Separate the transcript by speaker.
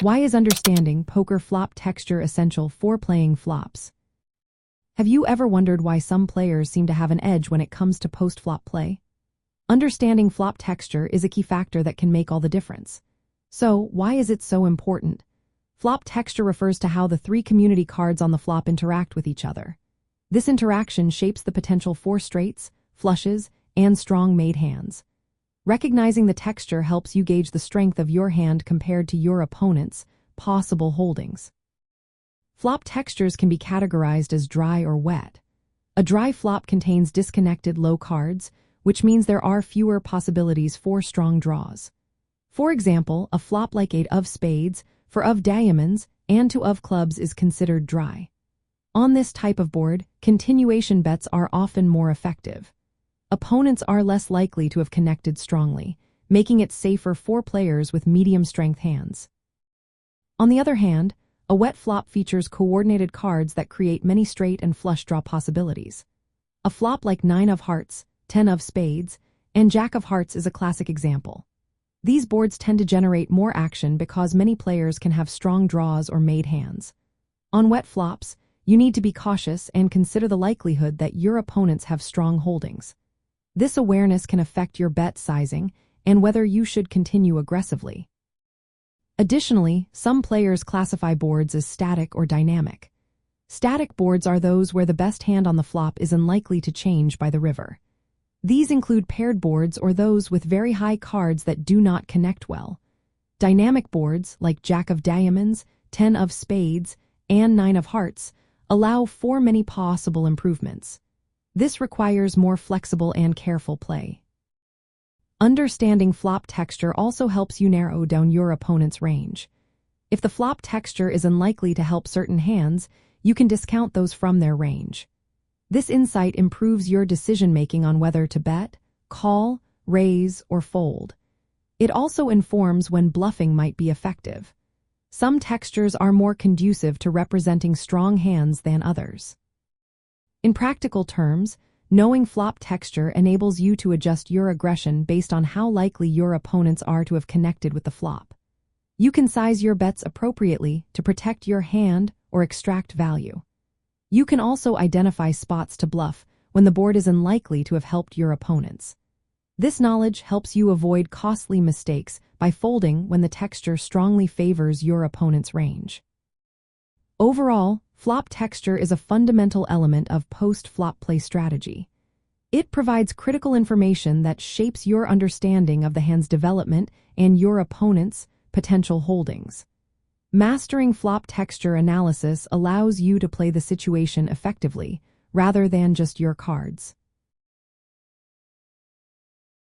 Speaker 1: Why is understanding poker flop texture essential for playing flops? Have you ever wondered why some players seem to have an edge when it comes to post-flop play? Understanding flop texture is a key factor that can make all the difference. So, why is it so important? Flop texture refers to how the three community cards on the flop interact with each other. This interaction shapes the potential for straights, flushes, and strong made hands. Recognizing the texture helps you gauge the strength of your hand compared to your opponent's possible holdings. Flop textures can be categorized as dry or wet. A dry flop contains disconnected low cards, which means there are fewer possibilities for strong draws. For example, a flop like 8 of spades, 4 of diamonds, and 2 of clubs is considered dry. On this type of board, continuation bets are often more effective. Opponents are less likely to have connected strongly, making it safer for players with medium-strength hands. On the other hand, a wet flop features coordinated cards that create many straight and flush draw possibilities. A flop like 9 of hearts, 10 of spades, and Jack of hearts is a classic example. These boards tend to generate more action because many players can have strong draws or made hands. On wet flops, you need to be cautious and consider the likelihood that your opponents have strong holdings. This awareness can affect your bet sizing and whether you should continue aggressively. Additionally, some players classify boards as static or dynamic. Static boards are those where the best hand on the flop is unlikely to change by the river. These include paired boards or those with very high cards that do not connect well. Dynamic boards, like Jack of diamonds, 10 of spades, and 9 of hearts, allow for many possible improvements. This requires more flexible and careful play. Understanding flop texture also helps you narrow down your opponent's range. If the flop texture is unlikely to help certain hands, you can discount those from their range. This insight improves your decision-making on whether to bet, call, raise, or fold. It also informs when bluffing might be effective. Some textures are more conducive to representing strong hands than others. In practical terms, knowing flop texture enables you to adjust your aggression based on how likely your opponents are to have connected with the flop. You can size your bets appropriately to protect your hand or extract value. You can also identify spots to bluff when the board is unlikely to have helped your opponents. This knowledge helps you avoid costly mistakes by folding when the texture strongly favors your opponent's range. Overall, flop texture is a fundamental element of post-flop play strategy. It provides critical information that shapes your understanding of the hand's development and your opponent's potential holdings. Mastering flop texture analysis allows you to play the situation effectively, rather than just your cards.